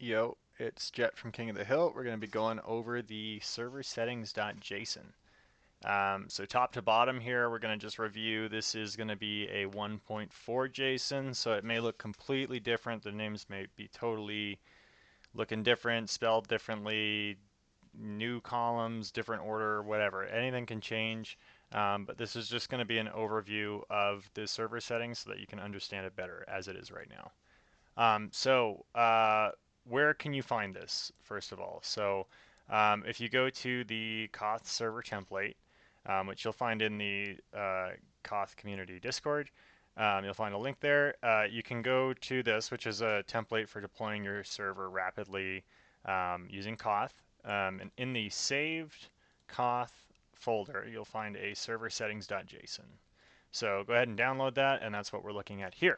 Yo, it's Jet from King of the Hill. We're going to be going over the ServerSettings.json. So top to bottom here, we're going to just review. This is going to be a 1.4 JSON, so it may look completely different. The names may be totally looking different, spelled differently, new columns, different order, whatever. Anything can change, but this is just going to be an overview of the server settings so that you can understand it better as it is right now. Where can you find this, first of all? So if you go to the KOTH server template, which you'll find in the KOTH community Discord, you'll find a link there. You can go to this, which is a template for deploying your server rapidly using KOTH. And in the saved KOTH folder, you'll find a serversettings.json. So go ahead and download that, and that's what we're looking at here.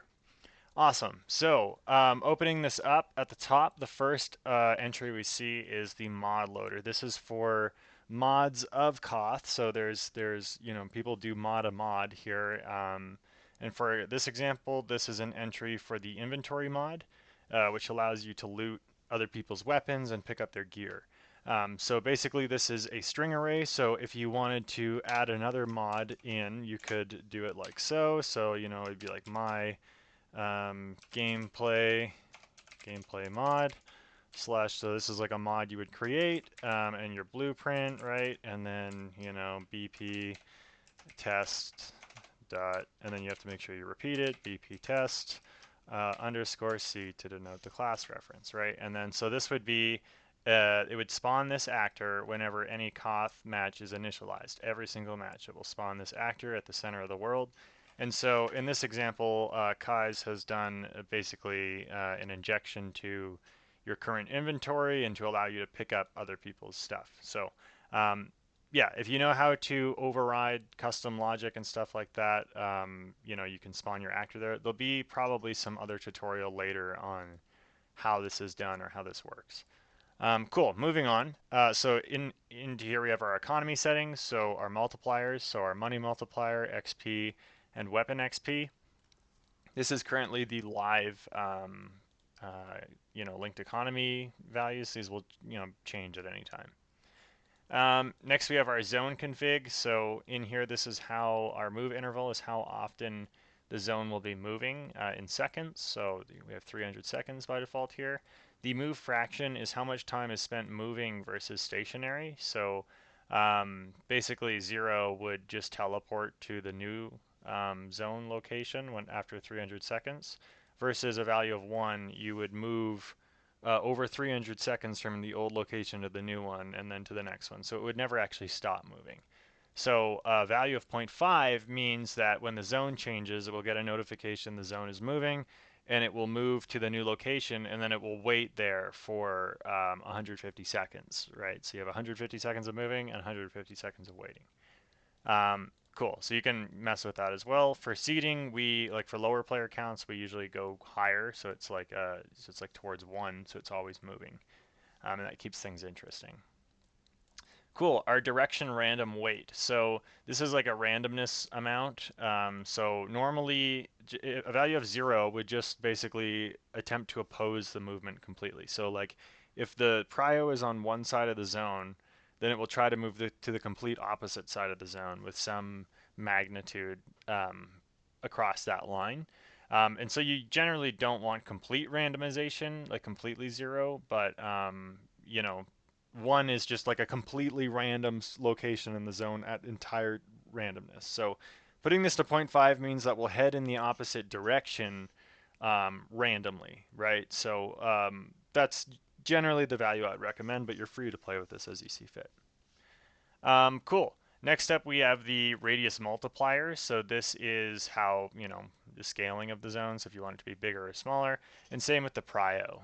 Awesome. So opening this up at the top, the first entry we see is the mod loader. This is for mods of KOTH. So there's people do mod a mod here. And for this example, this is an entry for the inventory mod, which allows you to loot other people's weapons and pick up their gear. So basically this is a string array. So if you wanted to add another mod in, you could do it like so. So, it'd be like my gameplay mod slash, so this is like a mod you would create and your blueprint, right? And then BP test dot, and then you have to make sure you repeat it, BP test underscore C to denote the class reference, right? And then so this would be it would spawn this actor whenever any KOTH match is initialized. Every single match, it will spawn this actor at the center of the world. And so in this example, Kai's has done basically an injection to your current inventory and to allow you to pick up other people's stuff. So yeah, if you know how to override custom logic and stuff like that, you can spawn your actor there. There'll be probably some other tutorial later on how this is done or how this works. Cool, moving on. So into here we have our economy settings, so our multipliers, so our money multiplier, XP, and weapon XP. This is currently the live, linked economy values. These will, change at any time. Next we have our zone config. So in here, this is how our move interval is how often the zone will be moving in seconds. So we have 300 seconds by default here. The move fraction is how much time is spent moving versus stationary. So basically 0 would just teleport to the new zone location after 300 seconds, versus a value of 1, you would move over 300 seconds from the old location to the new one and then to the next one. So it would never actually stop moving. So a value of 0.5 means that when the zone changes, it will get a notification the zone is moving, and it will move to the new location, and then it will wait there for 150 seconds, right? So you have 150 seconds of moving and 150 seconds of waiting. Cool. So you can mess with that as well. For seeding, for lower player counts, we usually go higher, so it's like towards 1, so it's always moving, and that keeps things interesting. Cool. Our direction random weight. So this is like a randomness amount. So normally a value of 0 would just basically attempt to oppose the movement completely. So like if the prio is on one side of the zone, then it will try to move to the complete opposite side of the zone with some magnitude across that line. And so you generally don't want complete randomization, like completely 0, but 1 is just like a completely random location in the zone at entire randomness. So putting this to 0.5 means that we'll head in the opposite direction randomly, right? So that's generally the value I'd recommend, but you're free to play with this as you see fit. Cool. Next up, we have the radius multiplier. So this is how, the scaling of the zone, so if you want it to be bigger or smaller. And same with the prio.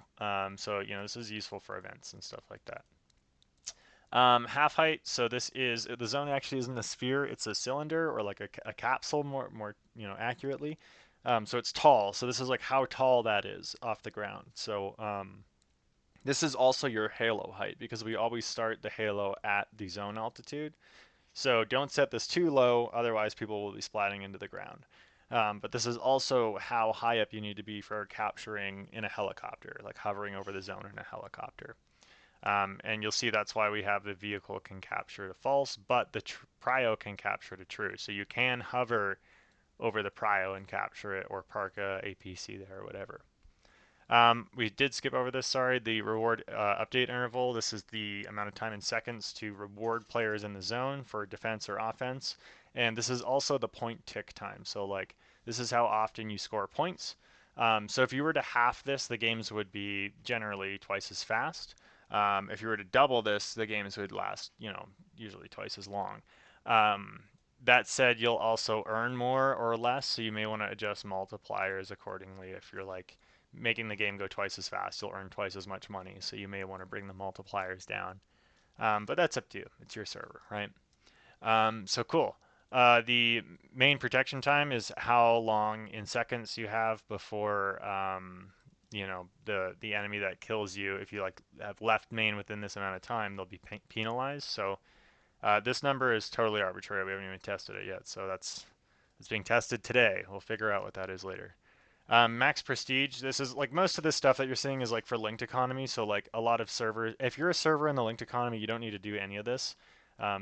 So, this is useful for events and stuff like that. Half height, so this is, the zone actually isn't a sphere, it's a cylinder or like a capsule more accurately. So it's tall, so this is like how tall that is off the ground. So this is also your halo height, because we always start the halo at the zone altitude. So don't set this too low, otherwise people will be splatting into the ground. But this is also how high up you need to be for capturing in a helicopter, like hovering over the zone in a helicopter. And you'll see that's why we have the vehicle can capture to false, but the prio can capture to true. So you can hover over the prio and capture it, or park a APC there or whatever. We did skip over this, sorry. The reward update interval. This is the amount of time in seconds to reward players in the zone for defense or offense. And this is also the point tick time. So like this is how often you score points. So if you were to half this, the games would be generally twice as fast. If you were to double this, the games would last, usually twice as long. Um, that said, you'll also earn more or less, so you may want to adjust multipliers accordingly. If you're like making the game go twice as fast, you'll earn twice as much money, so you may want to bring the multipliers down. But that's up to you. It's your server, right? So cool. The main protection time is how long in seconds you have before the enemy that kills you. If you like have left main within this amount of time, they'll be penalized. So this number is totally arbitrary. We haven't even tested it yet, so it's being tested today. We'll figure out what that is later. Max prestige. This is like most of this stuff that you're seeing is like for linked economy. So like a lot of servers. If you're a server in the linked economy, you don't need to do any of this.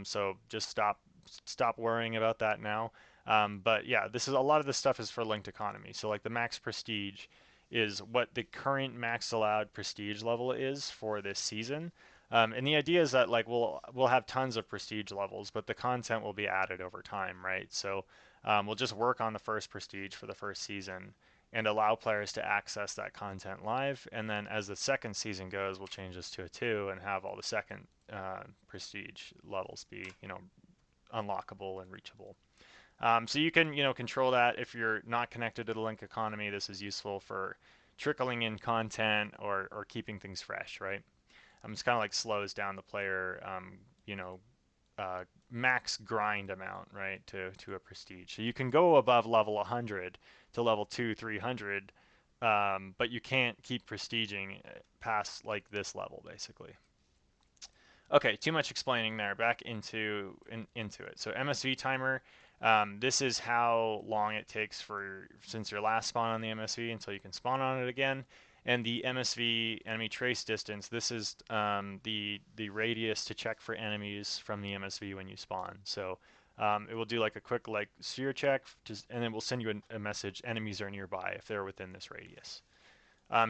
So just stop worrying about that now. But yeah, this is a lot of this stuff is for linked economy. So like the max prestige is what the current max allowed prestige level is for this season. And the idea is that like we'll have tons of prestige levels, but the content will be added over time, right? So we'll just work on the first prestige for the first season and allow players to access that content live. And then as the second season goes, we'll change this to a 2 and have all the second prestige levels be, unlockable and reachable. So you can, control that if you're not connected to the link economy. This is useful for trickling in content or keeping things fresh, right? It's kind of like slows down the player, you know, max grind amount, right, to a prestige. So you can go above level 100 to level 2, 300, but you can't keep prestiging past like this level, basically. Okay, too much explaining there. Back into it. So MSV timer. This is how long it takes since your last spawn on the MSV until you can spawn on it again. And the MSV enemy trace distance. This is the radius to check for enemies from the MSV when you spawn. So it will do like a quick like sphere check, and then we'll send you a message. Enemies are nearby if they're within this radius.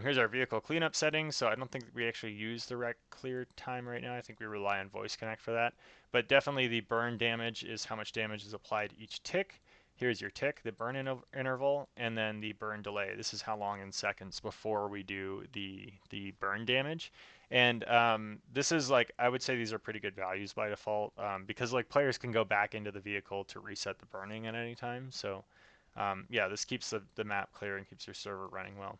Here's our vehicle cleanup settings. So I don't think we actually use the rec clear time right now. I think we rely on voice connect for that. But definitely the burn damage is how much damage is applied each tick. Here's your tick, the burn interval, and then the burn delay. This is how long in seconds before we do the burn damage. And this is like, I would say these are pretty good values by default because like players can go back into the vehicle to reset the burning at any time. So yeah, this keeps the map clear and keeps your server running well.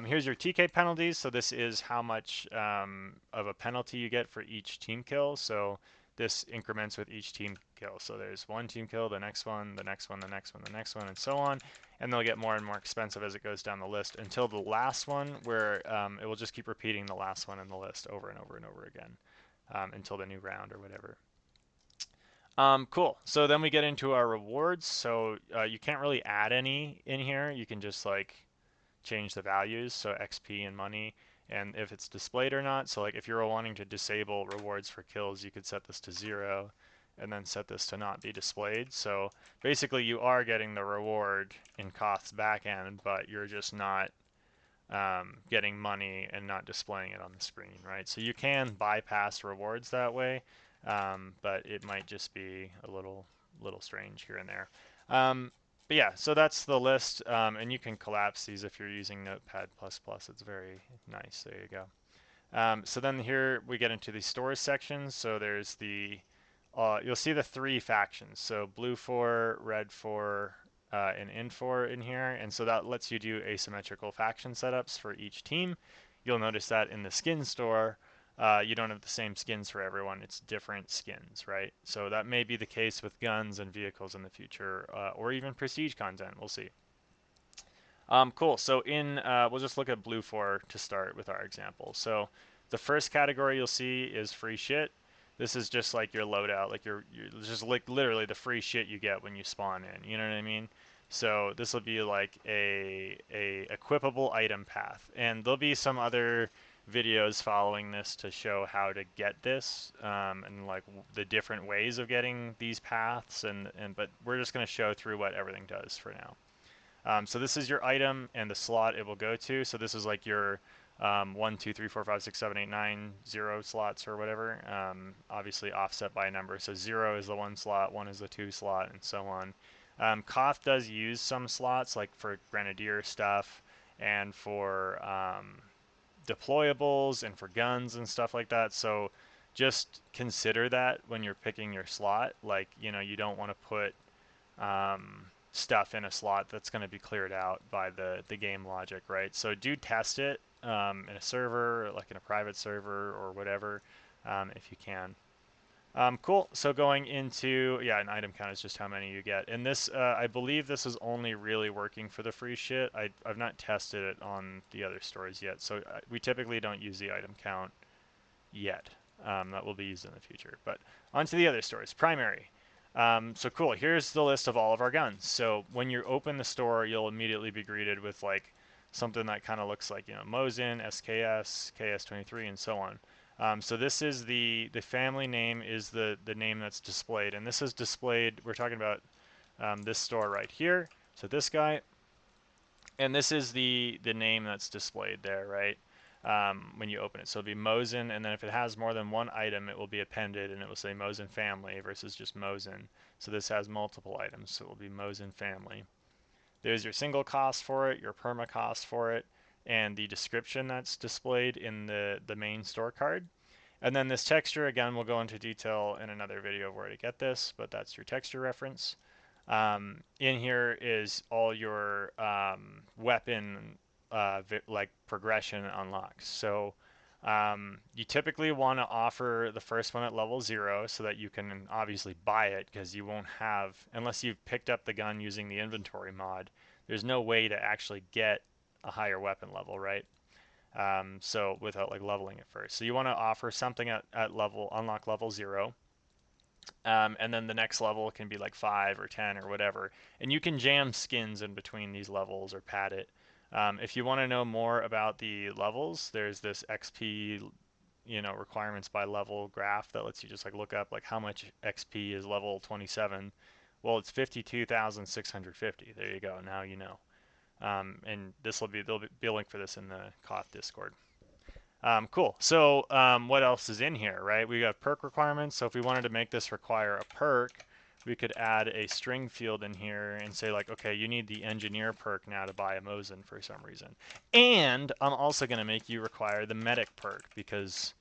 Here's your TK penalties. So this is how much of a penalty you get for each team kill. So this increments with each team kill. So there's one team kill, the next one, the next one, the next one, the next one, and so on. And they'll get more and more expensive as it goes down the list until the last one, where it will just keep repeating the last one in the list over and over and over again until the new round or whatever. Cool. So then we get into our rewards. So you can't really add any in here. You can just like change the values, so XP and money, and if it's displayed or not. So like if you're wanting to disable rewards for kills, you could set this to 0 and then set this to not be displayed. So basically you are getting the reward in KOTH's backend, but you're just not getting money and not displaying it on the screen, right? So you can bypass rewards that way, but it might just be a little strange here and there. But yeah, so that's the list, and you can collapse these if you're using Notepad++. It's very nice. There you go. So then here we get into the stores section. So there's you'll see the 3 factions. So blue 4, red 4, and in 4 in here. And so that lets you do asymmetrical faction setups for each team. You'll notice that in the skin store, you don't have the same skins for everyone. It's different skins, right? So that may be the case with guns and vehicles in the future, or even prestige content. We'll see. Cool. So we'll just look at blue 4 to start with our example. So the first category you'll see is free shit. This is just like your loadout, like you're just like literally the free shit you get when you spawn in. You know what I mean? So this will be like a equipable item path, and there'll be some other videos following this to show how to get this and like the different ways of getting these paths, and but we're just going to show through what everything does for now. So this is your item and the slot it will go to. So this is like your 1, 2, 3, 4, 5, 6, 7, 8, 9, 0 slots or whatever. Obviously offset by a number. So 0 is the 1 slot, 1 is the 2 slot, and so on. KOTH does use some slots, like for Grenadier stuff and for deployables and for guns and stuff like that. So just consider that when you're picking your slot. Like, you don't want to put stuff in a slot that's going to be cleared out by the game logic, right? So do test it in a server, like in a private server or whatever, if you can. Cool. So going into, yeah, an item count is just how many you get. And this, I believe this is only really working for the free shit. I've not tested it on the other stores yet. So we typically don't use the item count yet. That will be used in the future. But on to the other stores. Primary. So cool. Here's the list of all of our guns. So when you open the store, you'll immediately be greeted with like something that kind of looks like, Mosin, SKS, KS23, and so on. So this is the family name is the name that's displayed, and this is displayed. We're talking about this store right here. So this guy, and this is the name that's displayed there, right? When you open it. So it'll be Mosin, and then if it has more than one item, it will be appended, and it will say Mosin family versus just Mosin. So this has multiple items, so it will be Mosin family. There's your single cost for it, your perma cost for it, and the description that's displayed in the main store card. And then this texture, again, we'll go into detail in another video of where to get this, but that's your texture reference. In here is all your weapon like progression unlocks. So you typically want to offer the first one at level 0 so that you can obviously buy it, because you won't have, unless you've picked up the gun using the inventory mod, there's no way to actually get a higher weapon level, right? So without like leveling it first. So you want to offer something at level, unlock level 0. And then the next level can be like 5 or 10 or whatever. And you can jam skins in between these levels or pad it. If you want to know more about the levels, there's this XP, requirements by level graph that lets you just like look up like how much XP is level 27. Well, it's 52,650. There you go. Now you know. And there'll be a link for this in the KOTH Discord. Cool. So what else is in here, right? We have perk requirements. So if we wanted to make this require a perk, we could add a string field in here and say like, okay, you need the engineer perk now to buy a Mosin for some reason. And I'm also going to make you require the medic perk because,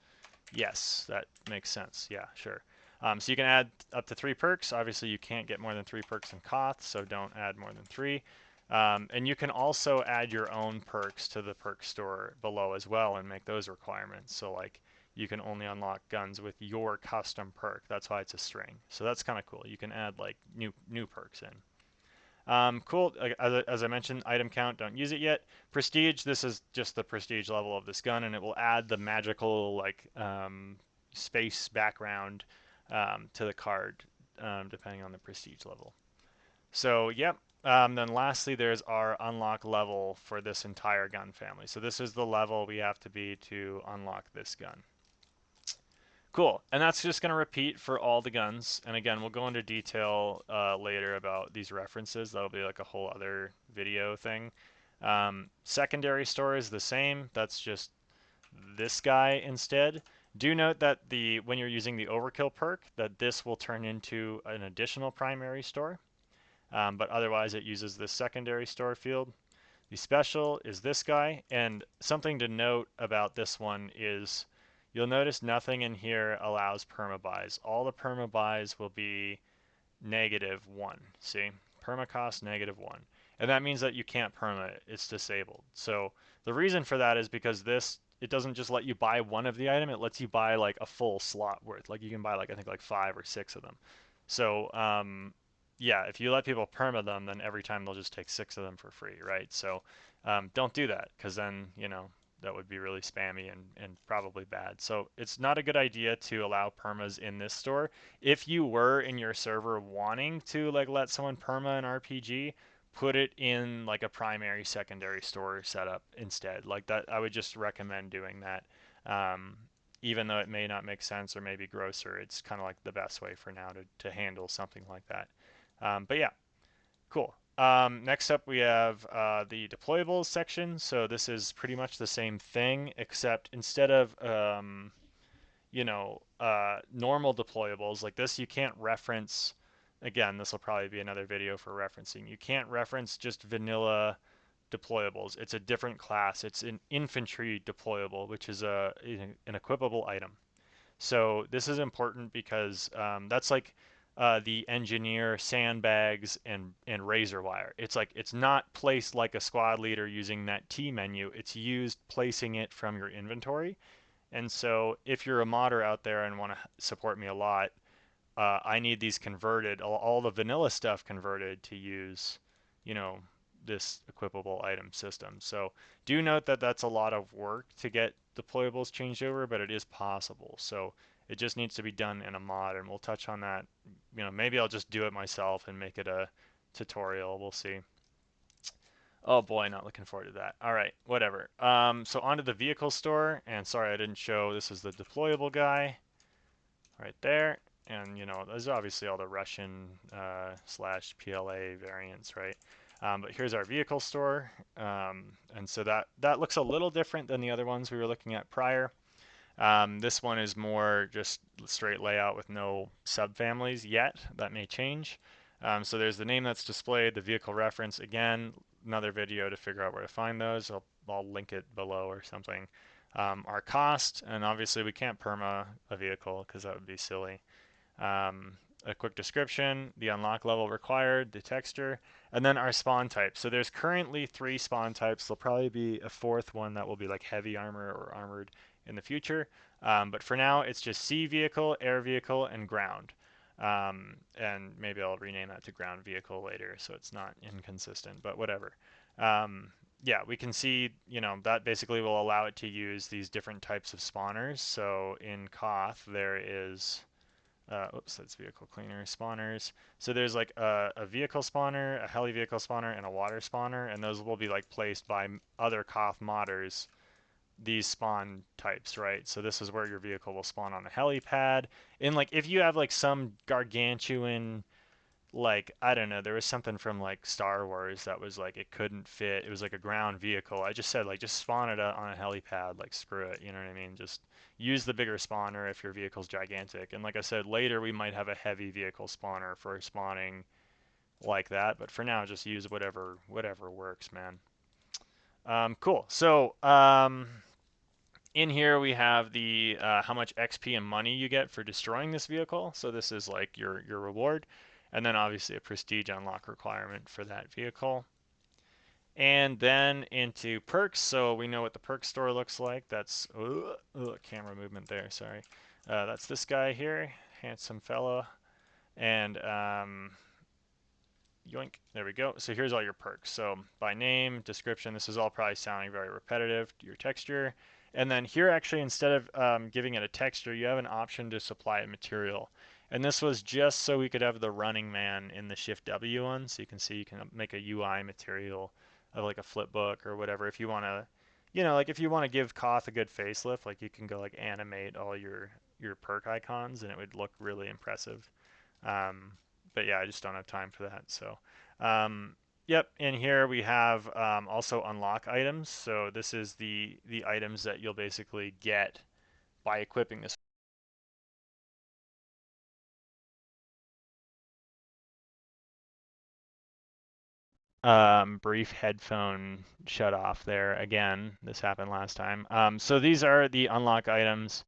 yes, that makes sense. Yeah, sure. So you can add up to 3 perks. Obviously, you can't get more than 3 perks in KOTH, so don't add more than 3. And you can also add your own perks to the perk store below as well and make those requirements. So like you can only unlock guns with your custom perk. That's why it's a string. So that's kind of cool. You can add like new perks in. Cool. As I mentioned, item count, don't use it yet. Prestige, this is just the prestige level of this gun, and it will add the magical like space background to the card depending on the prestige level. So, yep. Then lastly, there's our unlock level for this entire gun family. So this is the level we have to be to unlock this gun. Cool. And that's just going to repeat for all the guns. And again, we'll go into detail later about these references. That'll be like a whole other video thing. Secondary store is the same. That's just this guy instead. Do note that when you're using the overkill perk, that this will turn into an additional primary store. But otherwise it uses this secondary store field. The special is this guy, and something to note about this one is you'll notice nothing in here allows permabuys. All the permabuys will be -1. See? Perma cost -1. And that means that you can't perma it. It's disabled. So the reason for that is because it doesn't just let you buy one of the item, it lets you buy like a full slot worth. Like you can buy like I think like 5 or 6 of them. So yeah, if you let people perma them, then every time they'll just take 6 of them for free, right? So don't do that, because then, that would be really spammy and probably bad. So it's not a good idea to allow permas in this store. If you were in your server wanting to like let someone perma an RPG, put it in like a primary, secondary store setup instead. Like that, I would just recommend doing that. Um, Even though it may not make sense or maybe grosser, it's kind of like the best way for now to handle something like that. But yeah, cool. Next up, we have the deployables section. So this is pretty much the same thing, except instead of normal deployables like this, you can't reference. Again, this will probably be another video for referencing. You can't reference just vanilla deployables. It's a different class. It's an infantry deployable, which is an equipable item. So this is important because that's like the engineer sandbags and razor wire. It's like it's not placed like a squad leader using that T menu. It's used placing it from your inventory. And so if you're a modder out there and want to support me a lot, I need these converted, all the vanilla stuff converted to use, you know, this equipable item system. So do note that that's a lot of work to get deployables changed over, but it is possible. So it just needs to be done in a mod, and we'll touch on that. Maybe I'll just do it myself and make it a tutorial. We'll see. Oh boy, not looking forward to that. All right, whatever. So onto the vehicle store, and sorry I didn't show, this is the deployable guy right there. And there's obviously all the Russian slash PLA variants, right? But here's our vehicle store. And so that looks a little different than the other ones we were looking at prior. This one is more just straight layout with no subfamilies yet. That may change. So there's the name that's displayed, the vehicle reference. Again, another video to figure out where to find those. I'll link it below or something. Our cost, and obviously we can't perma a vehicle because that would be silly. A quick description, the unlock level required, the texture, and then our spawn type. So there's currently 3 spawn types. There'll probably be a 4th one that will be like heavy armor or armored in the future. But for now, it's just sea vehicle, air vehicle, and ground. And maybe I'll rename that to ground vehicle later so it's not inconsistent, but whatever. Yeah, we can see, that basically will allow it to use these different types of spawners. So in KOTH, there is, oops, that's vehicle cleaner, spawners. So there's like a vehicle spawner, a heli vehicle spawner, and a water spawner, and those will be like placed by other KOTH modders, these spawn types, right? So this is where your vehicle will spawn on a helipad. And like if you have like some gargantuan, like I don't know, there was something from like Star Wars that was like it couldn't fit. It was like a ground vehicle. I just said like just spawn it on a helipad, like screw it, you know what I mean? Just use the bigger spawner if your vehicle's gigantic. And like I said, later we might have a heavy vehicle spawner for spawning like that, but for now just use whatever works, man. Cool. So in here we have the how much XP and money you get for destroying this vehicle. So this is like your reward. And then obviously a prestige unlock requirement for that vehicle. And then into perks. So we know what the perk store looks like. That's camera movement there, sorry. That's this guy here, handsome fella. And yoink, there we go. So here's all your perks. So by name, description, this is all probably sounding very repetitive. Your texture. And then here actually, instead of giving it a texture, you have an option to supply a material. And this was just so we could have the running man in the Shift W one. So you can see you can make a UI material of like a flip book or whatever. If you want to, like if you want to give KOTH a good facelift, like you can go like animate all your perk icons and it would look really impressive. But yeah, I just don't have time for that. So, yep, in here we have also unlock items. So this is the items that you'll basically get by equipping this. Brief headphone shut off there again. This happened last time. So these are the unlock items.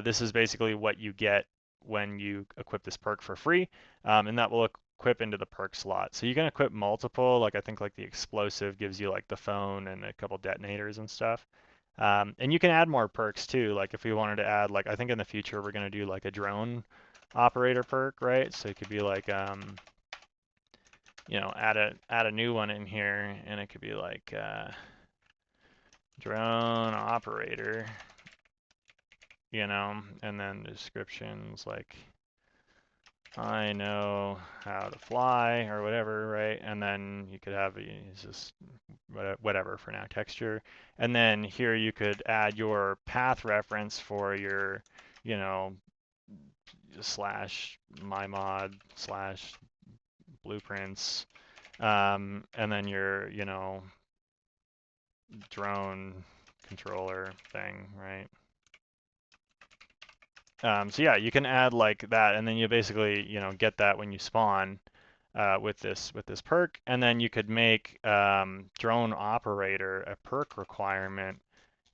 This is basically what you get when you equip this perk for free, and that will equip into the perk slot. So you can equip multiple, like I think like the explosive gives you like the phone and a couple detonators and stuff. And you can add more perks too. Like if we wanted to add, like I think in the future we're gonna do like a drone operator perk, right? So it could be like add a new one in here, and it could be like drone operator, and then descriptions like I know how to fly or whatever, right? And then you could have just whatever for now, texture. And then here you could add your path reference for your, you know, slash mymod slash blueprints, and then your, drone controller thing, right? So yeah, you can add like that, and then you basically, get that when you spawn with this perk, and then you could make drone operator a perk requirement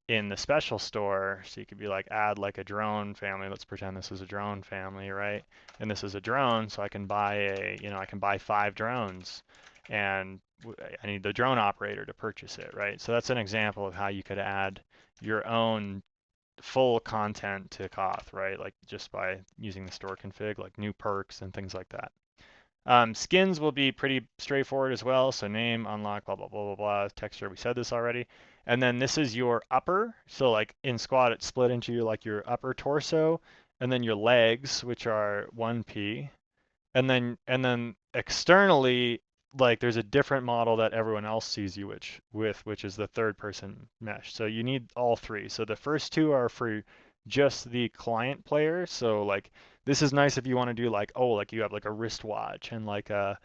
in the special store. So you could be like, add like a drone family. Let's pretend this is a drone family, right? And this is a drone, so I can buy I can buy 5 drones, and I need the drone operator to purchase it, right? So that's an example of how you could add your own full content to KOTH, right? Like just by using the store config, like new perks and things like that. Skins will be pretty straightforward as well. So name, unlock, blah, blah, blah, blah, blah. Texture, we said this already. And then this is your upper. So like in squad, it's split into your upper torso, and then your legs, which are 1p. And then externally, like there's a different model that everyone else sees you which is the third person mesh. So you need all 3. So the first 2 are for just the client player. So like this is nice if you want to do like, oh, like you have like a wristwatch and like a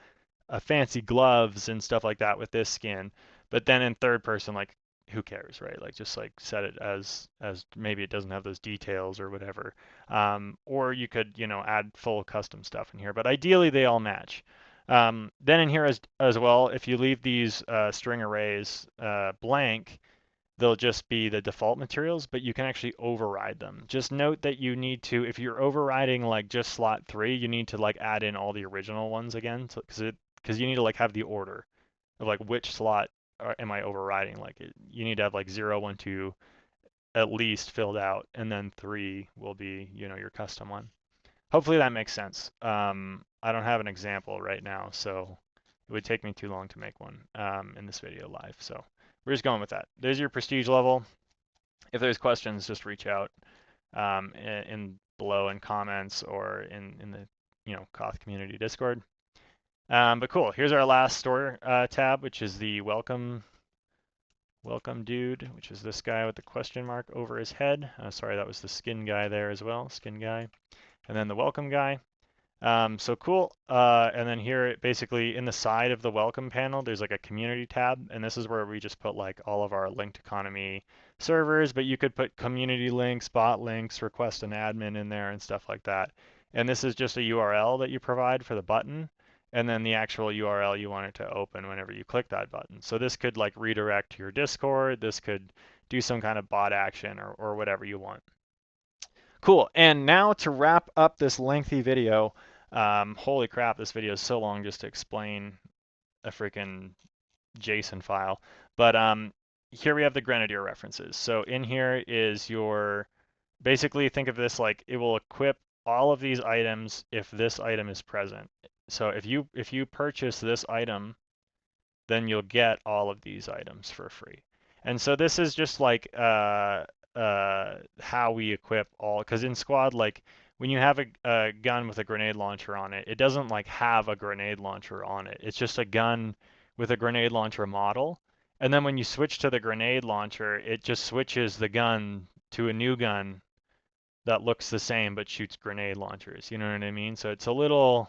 fancy gloves and stuff like that with this skin. But then in third person, like who cares, right? Like just like set it as maybe it doesn't have those details or whatever. Or you could, add full custom stuff in here, but ideally they all match. Then in here as well, if you leave these string arrays blank, they'll just be the default materials, but you can actually override them. Just note that you need to, if you're overriding like just slot 3, you need to like add in all the original ones again, because you need to like have the order of like which slot am I overriding. Like you need to have like 0, 1, 2 at least filled out, and then 3 will be, your custom one. Hopefully that makes sense. I don't have an example right now, so it would take me too long to make one in this video live. So we're just going with that. There's your prestige level. If there's questions, just reach out in below in comments or in the KOTH community Discord. But cool. Here's our last store tab, which is the welcome dude, which is this guy with the question mark over his head. Sorry, that was the skin guy there as well, skin guy. And then the welcome guy. So cool. And then here, basically in the side of the welcome panel, there's like a community tab. And this is where we just put like all of our linked economy servers, but you could put community links, bot links, request an admin in there and stuff like that. And this is just a URL that you provide for the button, and then the actual URL you want it to open whenever you click that button. So this could like redirect to your Discord. This could do some kind of bot action or whatever you want. Cool. And now to wrap up this lengthy video, holy crap, this video is so long just to explain a freaking JSON file. But here we have the Grenadier references. So in here is basically think of this like it will equip all of these items if this item is present. So if you purchase this item, then you'll get all of these items for free. And so this is just like how we equip all, because in squad, like when you have a gun with a grenade launcher on it, it doesn't like have a grenade launcher on it. It's just a gun with a grenade launcher model. And then when you switch to the grenade launcher, it just switches the gun to a new gun that looks the same but shoots grenade launchers. You know what I mean? So it's a little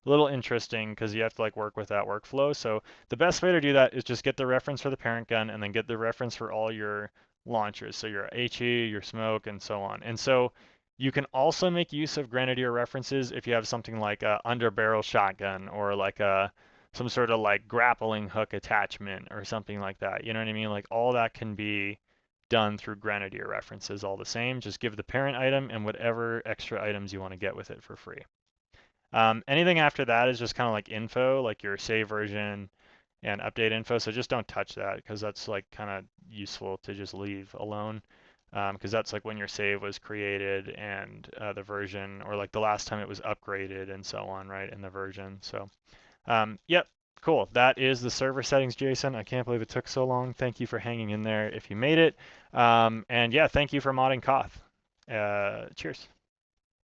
interesting because you have to like work with that workflow. So the best way to do that is just get the reference for the parent gun and then get the reference for all your launchers. So your HE, your smoke, and so on. And so you can also make use of Grenadier references if you have something like a underbarrel shotgun or like some sort of like grappling hook attachment or something like that. You know what I mean? Like all that can be done through Grenadier references all the same. Just give the parent item and whatever extra items you want to get with it for free. Anything after that is just kind of like info, like your save version and update info. So just don't touch that because that's like kind of useful to just leave alone. Because that's like when your save was created and the version, or like the last time it was upgraded and so on, right, in the version. So, yep, cool. That is the server settings JSON. I can't believe it took so long. Thank you for hanging in there if you made it. And yeah, thank you for modding KOTH. Cheers.